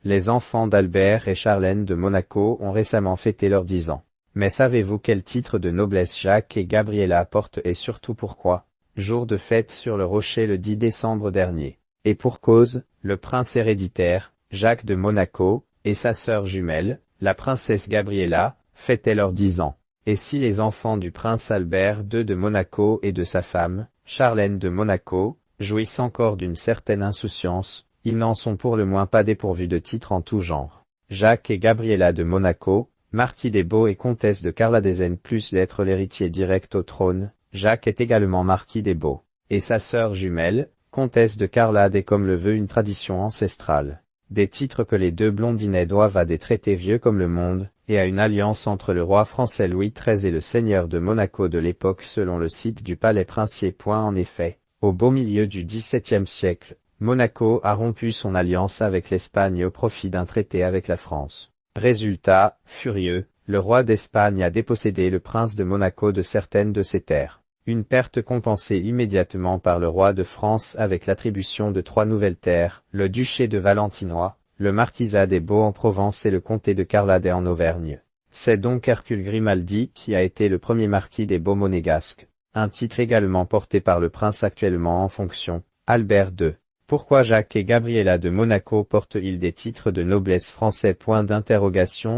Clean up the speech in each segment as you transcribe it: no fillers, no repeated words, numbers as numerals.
Les enfants d'Albert et Charlène de Monaco ont récemment fêté leurs 10 ans. Mais savez-vous quel titre de noblesse Jacques et Gabriella portent et surtout pourquoi? Jour de fête sur le Rocher le 10 décembre dernier. Et pour cause, le prince héréditaire, Jacques de Monaco, et sa sœur jumelle, la princesse Gabriella, fêtaient leurs 10 ans. Et si les enfants du prince Albert II de Monaco et de sa femme, Charlène de Monaco, jouissent encore d'une certaine insouciance, ils n'en sont pour le moins pas dépourvus de titres en tout genre. Jacques et Gabriella de Monaco, marquis des Beaux et comtesse de Carladesen plus d'être l'héritier direct au trône, Jacques est également marquis des Beaux. Et sa sœur jumelle, comtesse de Carlade est comme le veut une tradition ancestrale. Des titres que les deux blondinets doivent à des traités vieux comme le monde, et à une alliance entre le roi français Louis XIII et le seigneur de Monaco de l'époque selon le site du palais princier. En effet, au beau milieu du XVIIe siècle, Monaco a rompu son alliance avec l'Espagne au profit d'un traité avec la France. Résultat, furieux, le roi d'Espagne a dépossédé le prince de Monaco de certaines de ses terres. Une perte compensée immédiatement par le roi de France avec l'attribution de 3 nouvelles terres, le duché de Valentinois, le marquisat des Beaux en Provence et le comté de Carlade en Auvergne. C'est donc Hercule Grimaldi qui a été le premier marquis des Beaux monégasques, un titre également porté par le prince actuellement en fonction, Albert II. Pourquoi Jacques et Gabriella de Monaco portent-ils des titres de noblesse français?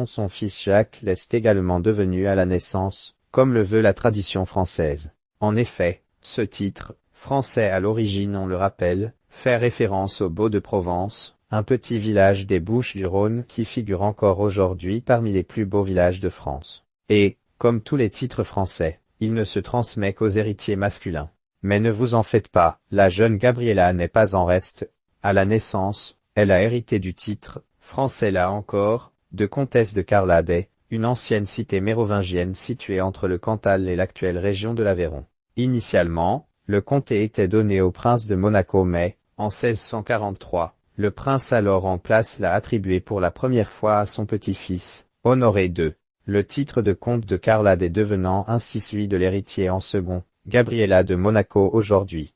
Son fils Jacques l'est également devenu à la naissance, comme le veut la tradition française. En effet, ce titre, français à l'origine on le rappelle, fait référence aux Beaux de Provence, un petit village des Bouches-du-Rhône qui figure encore aujourd'hui parmi les plus beaux villages de France. Et, comme tous les titres français, il ne se transmet qu'aux héritiers masculins. Mais ne vous en faites pas, la jeune Gabriella n'est pas en reste. À la naissance, elle a hérité du titre, français là encore, de comtesse de Carlade, une ancienne cité mérovingienne située entre le Cantal et l'actuelle région de l'Aveyron. Initialement, le comté était donné au prince de Monaco mais, en 1643, le prince alors en place l'a attribué pour la première fois à son petit-fils, Honoré II. Le titre de comte de Carlade devenant ainsi celui de l'héritier en second, Gabriella de Monaco aujourd'hui.